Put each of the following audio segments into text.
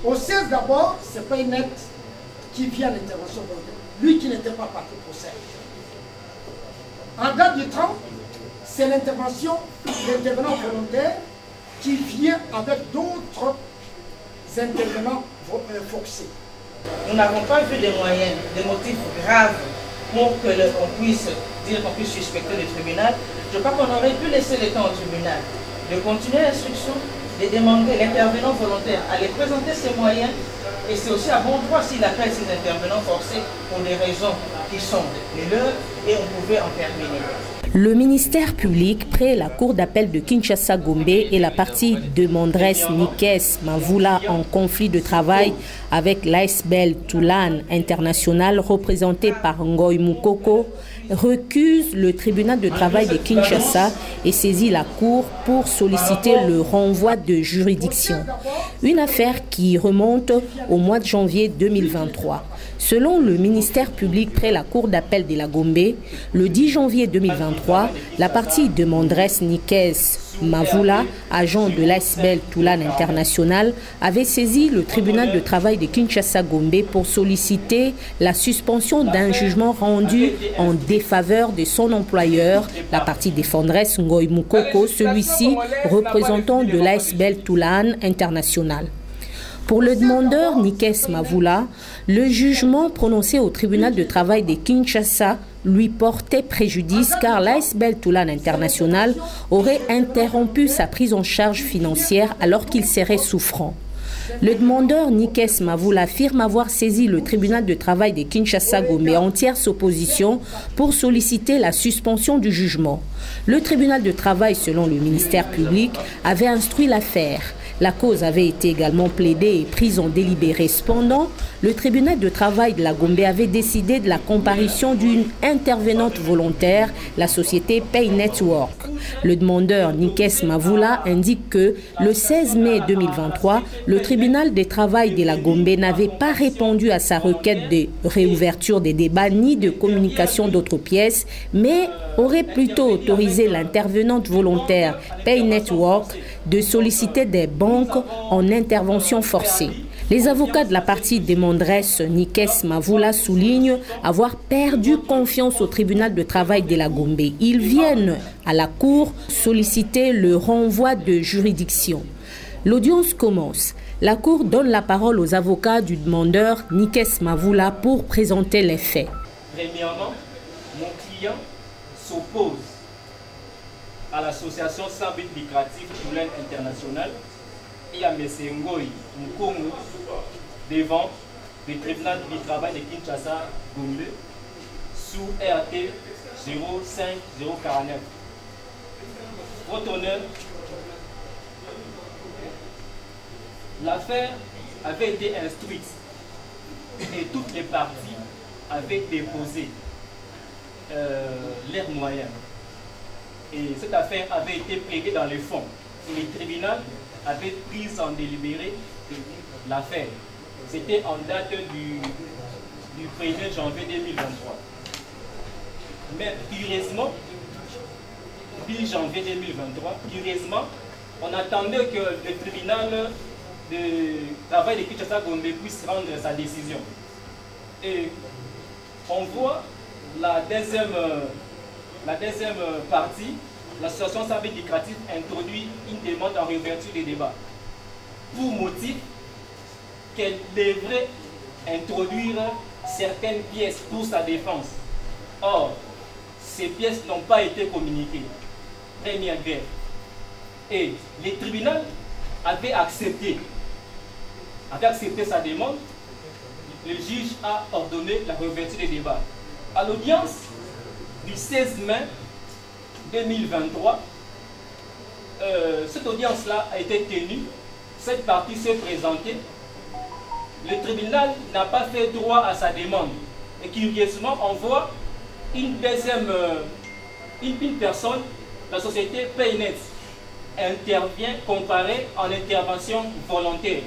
Au 16 d'abord, c'est pas net qui vient à l'intervention volontaire, lui qui n'était pas parti au 16. En date du 30, c'est l'intervention d'intervenants volontaires qui vient avec d'autres intervenants forcés. Nous n'avons pas vu des moyens, des motifs graves pour qu'on puisse dire qu'on puisse suspecter le tribunal. Je crois qu'on aurait pu laisser le temps au tribunal de continuer l'instruction, de demander l'intervenant volontaire à les présenter ses moyens, et c'est aussi à bon droit s'il appelle ces intervenants forcés pour des raisons qui sont les leurs, et on pouvait en terminer. Le ministère public, près la cour d'appel de Kinshasa-Gombe et la partie demanderesse Nikes Mavula en conflit de travail avec l'ASBL Toulane International représenté par Ngoy Moukoko, recuse le tribunal de travail de Kinshasa et saisit la cour pour solliciter le renvoi de juridiction. Une affaire qui remonte au mois de janvier 2023. Selon le ministère public près la cour d'appel de la Gombe, le 10 janvier 2023, la partie demanderesse Nikes Mavula, agent de l'ASBL Toulane International, avait saisi le tribunal de travail de Kinshasa-Gombe pour solliciter la suspension d'un jugement rendu en défaveur de son employeur, la partie défenderesse Ngoy Moukoko, celui-ci représentant de l'ASBL Toulane International. Pour le demandeur Nikes Mavula, le jugement prononcé au tribunal de travail de Kinshasa lui portait préjudice car l'ASBL Toulane International aurait interrompu sa prise en charge financière alors qu'il serait souffrant. Le demandeur Nikes Mavula affirme avoir saisi le tribunal de travail de Kinshasa-Gombe en tierce opposition pour solliciter la suspension du jugement. Le tribunal de travail, selon le ministère public, avait instruit l'affaire. La cause avait été également plaidée et prise en délibéré. Cependant, le tribunal de travail de la Gombe avait décidé de la comparution d'une intervenante volontaire, la société Pay Network. Le demandeur Nikes Mavula indique que le 16 mai 2023, le tribunal de travail de la Gombe n'avait pas répondu à sa requête de réouverture des débats ni de communication d'autres pièces, mais aurait plutôt autorisé l'intervenante volontaire Pay Network de solliciter des banques en intervention forcée. Les avocats de la partie demanderesse Nikes Mavula soulignent avoir perdu confiance au tribunal de travail de la Gombe. Ils viennent à la cour solliciter le renvoi de juridiction. L'audience commence. La cour donne la parole aux avocats du demandeur Nikes Mavula pour présenter les faits. Premièrement, mon client s'oppose à l'association sans but lucratif Toulane International et à M. Ngoy Moukoko devant le tribunal du travail de Kinshasa-Gombe sous RT 05049. Votre honneur, l'affaire avait été instruite et toutes les parties avaient déposé leurs moyens. Et cette affaire avait été plaidée dans les fonds. Et le tribunal avait pris en délibéré l'affaire. C'était en date du 1er janvier 2023. Mais curieusement, 10 janvier 2023, curieusement, on attendait que le tribunal de travail de Kinshasa-Gombe puisse rendre sa décision. Et on voit la deuxième partie, l'association sans but lucratif introduit une demande en réouverture des débats pour motif qu'elle devrait introduire certaines pièces pour sa défense. Or, ces pièces n'ont pas été communiquées. Première grève. Et le tribunal avait accepté sa demande. Le juge a ordonné la réouverture des débats. À l'audience du 16 mai 2023, cette audience-là a été tenue, cette partie s'est présentée, le tribunal n'a pas fait droit à sa demande. Et curieusement, on voit une personne, la société Paynet, intervient comparée en intervention volontaire.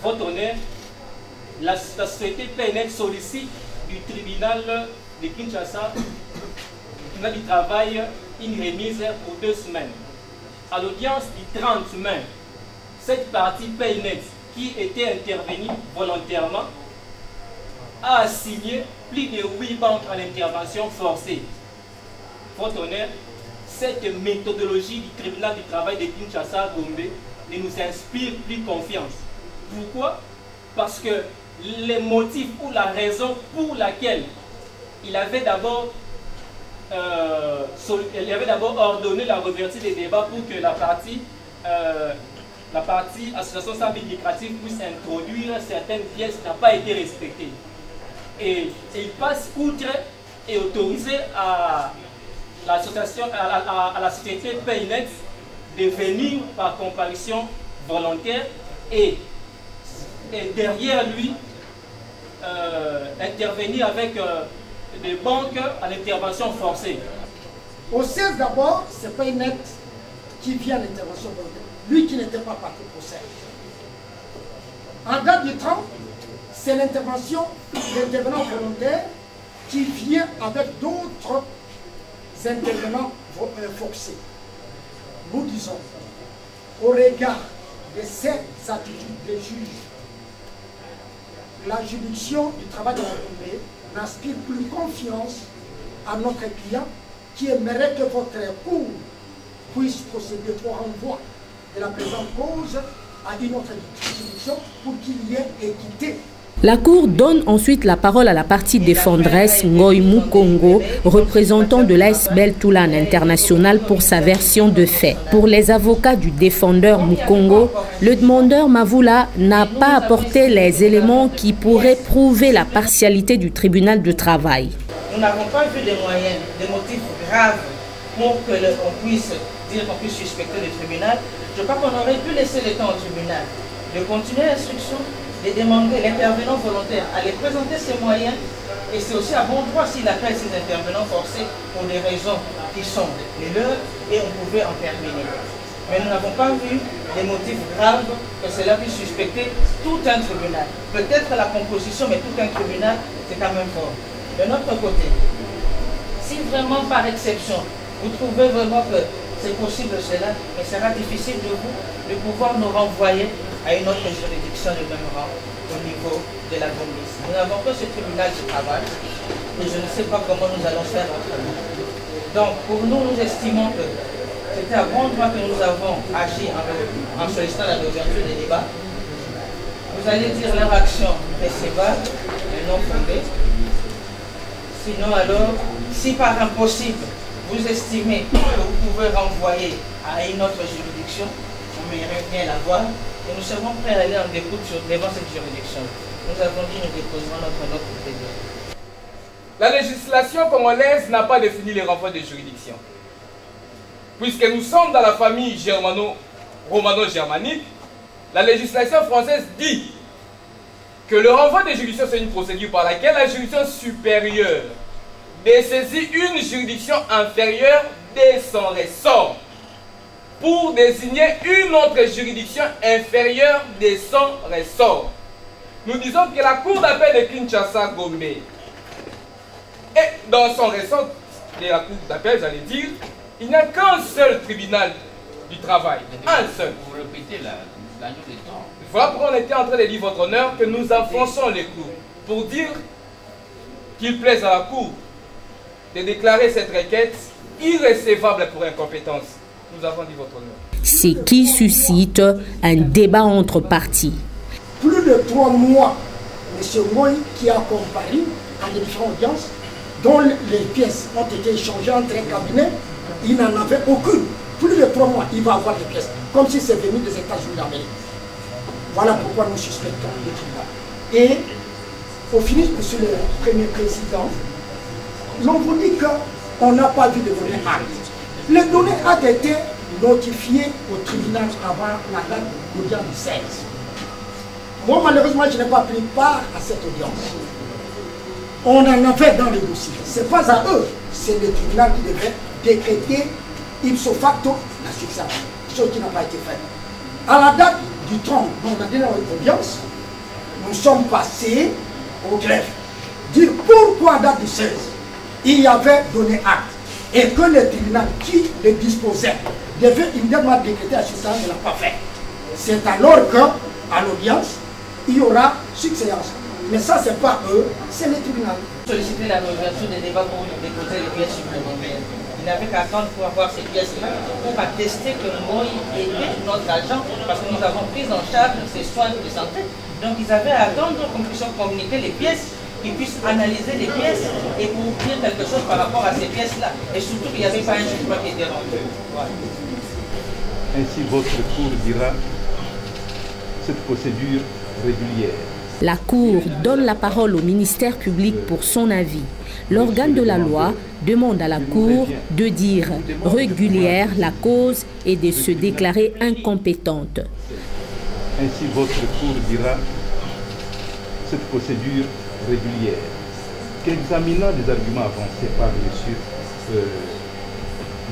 Votre honneur, la société Paynet sollicite du tribunal de Kinshasa, du tribunal du travail, une remise pour 2 semaines. À l'audience du 30 mai cette partie paye nette qui était intervenue volontairement a assigné plus de 8 banques à l'intervention forcée. Votre honneur, cette méthodologie du tribunal du travail de Kinshasa-Gombe ne nous inspire plus confiance. Pourquoi? Parce que les motifs ou la raison pour laquelle il avait d'abord ordonné la réouverture des débats pour que la partie association sans but lucratif puisse introduire certaines pièces n'a pas été respectée. Et il passe outre et autorisé à l'association, à la société Paynet de venir par comparution volontaire et derrière lui intervenir avec des banques à l'intervention forcée. Au 16 d'abord, c'est Paynet qui vient à l'intervention volontaire, lui qui n'était pas parti pour ça. En date du 30, c'est l'intervention d'intervenants volontaires qui vient avec d'autres intervenants forcés. Nous disons, au regard de ces attitudes des juges, la juridiction du travail de la Gombe n'inspire plus confiance à notre client qui aimerait que votre cour puisse procéder au renvoi de la présente cause à une autre juridiction pour qu'il y ait équité. La Cour donne ensuite la parole à la partie défendresse Ngoy Mukongo, représentant de l'ASBEL Toulan International pour sa version de fait. Pour les avocats du défendeur Mukongo, le demandeur Mavula n'a pas apporté les éléments qui pourraient prouver la partialité du tribunal de travail. Nous n'avons pas vu des moyens, des motifs graves pour qu'on puisse dire qu'on puisse suspecter le tribunal. Je crois qu'on aurait pu laisser le temps au tribunal de continuer l'instruction, de demander l'intervenant volontaire à les présenter ses moyens, et c'est aussi à bon droit s'il appelle ces intervenants forcés pour des raisons qui sont les leurs, et on pouvait en terminer. Mais nous n'avons pas vu des motifs graves que cela puisse suspecter tout un tribunal. Peut-être la composition, mais tout un tribunal, c'est quand même fort. De notre côté, si vraiment par exception, vous trouvez vraiment que c'est possible cela, mais ça sera difficile de vous de pouvoir nous renvoyer à une autre juridiction de même rang au niveau de la Gombe. Nous n'avons que ce tribunal de travail et je ne sais pas comment nous allons faire autrement. Donc pour nous, nous estimons que c'était à bon droit que nous avons agi en sollicitant la réouverture des débats. Vous allez dire leur action recevable et non fondée. Sinon alors, si par impossible, vous estimez que vous pouvez renvoyer à une autre juridiction, on aimerait bien la voir. Et nous serons prêts à aller en découte devant cette juridiction. Nous avons dit que nous déposerons notre note de plaidoyer. La législation congolaise n'a pas défini les renvois de juridiction. Puisque nous sommes dans la famille romano-germanique, la législation française dit que le renvoi de juridiction, c'est une procédure par laquelle la juridiction supérieure dessaisit une juridiction inférieure de son ressort pour désigner une autre juridiction inférieure de son ressort. Nous disons que la Cour d'appel de Kinshasa-Gombe est dans son ressort de la Cour d'appel, j'allais dire, il n'y a qu'un seul tribunal du travail, un seul. Vous répétez l'année des temps. Voilà pourquoi on était en train de dire, votre honneur, que nous enfonçons les clous pour dire qu'il plaise à la Cour de déclarer cette requête irrécevable pour incompétence. Nous avons dit votre honneur. Ce qui suscite un débat entre parties. Plus de 3 mois, M. Ngoy, qui a comparu à des différentes audiences, dont les pièces ont été échangées entre un cabinet, il n'en avait aucune. Plus de 3 mois, il va avoir des pièces, comme si c'est venu des États-Unis d'Amérique. Voilà pourquoi nous suspectons le tribunal. Et au finish, M. le Premier Président, l'on vous dit qu'on n'a pas vu de données actes. Les données ont été notifiées au tribunal avant la date d'audience du 16. Moi, malheureusement, je n'ai pas pris part à cette audience. On en avait dans le dossier. Ce n'est pas à eux, c'est le tribunal qui devait décréter ipso facto la succession, chose qui n'a pas été faite. À la date du 30, donc la dernière audience, nous sommes passés au greffe. Dire pourquoi à date du 16, il y avait donné acte et que le tribunal qui le disposait devait immédiatement décréter la succession, ne l'a pas fait. c'est alors qu'à l'audience, il y aura succéance. Mais ça, ce n'est pas eux, c'est le tribunal. Solliciter la réouverture des débats pour déposer les pièces supplémentaires. Il n'avait qu'à attendre pour avoir ces pièces-là, pour attester que Moi était notre agent, parce que nous avons pris en charge ces soins de santé. Donc ils avaient à attendre qu'on puisse communiquer les pièces, qu'ils puissent analyser les pièces et pour dire quelque chose par rapport à ces pièces-là. Et surtout qu'il n'y avait pas un jugement qui était rendu. Voilà. Ainsi, votre cour dira cette procédure régulière. La Cour donne la parole au ministère public pour son avis. L'organe de la loi demande à la Cour de dire régulière la cause et de se déclarer incompétente. Ainsi, votre Cour dira cette procédure régulière. Qu'examinant les arguments avancés par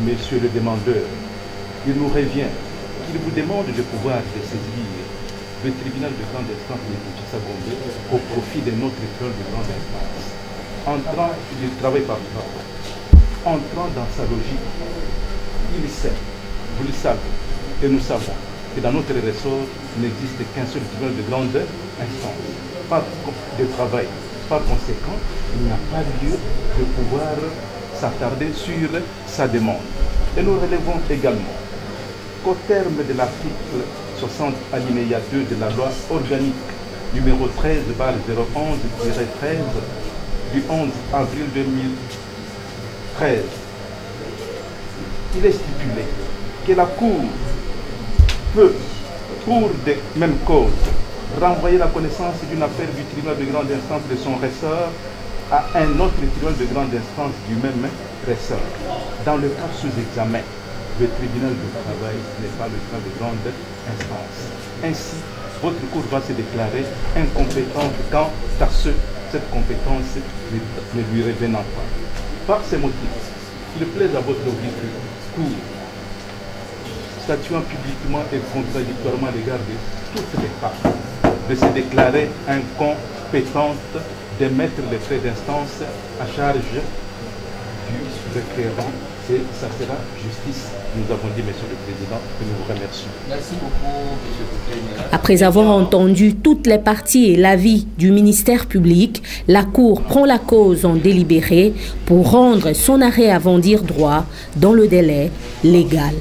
monsieur le demandeur, il nous revient qu'il vous demande de pouvoir de saisir le tribunal de grande instance de Kinshasa Gombe au profit de notre école de grande instance. Entrant du travail par travail, entrant dans sa logique, il sait, vous le savez, et nous savons que dans notre ressort, il n'existe qu'un seul tribunal de grande instance. Pas de travail. Par conséquent, il n'y a pas lieu de pouvoir s'attarder sur sa demande. Et nous relevons également qu'au terme de l'article 60 alinéa 2 de la loi organique numéro 13/011-13 du 11 avril 2013, il est stipulé que la Cour peut, pour des mêmes causes, renvoyer la connaissance d'une affaire du tribunal de grande instance de son ressort à un autre tribunal de grande instance du même ressort. Dans le cas sous examen, le tribunal de travail n'est pas le tribunal de grande instance. Ainsi, votre Cour va se déclarer incompétente quant à cette compétence ne lui revenant pas. Par ces motifs, il plaise à votre Cour, statuant publiquement et contradictoirement à l'égard de toutes les parties, de se déclarer incompétente, de mettre les frais d'instance à charge du requérant, et ça sera justice. Nous avons dit, Monsieur le Président, que nous vous remercions. Merci beaucoup, M. Kouté. Après avoir entendu toutes les parties et l'avis du ministère public, la Cour prend la cause en délibéré pour rendre son arrêt avant dire droit dans le délai légal.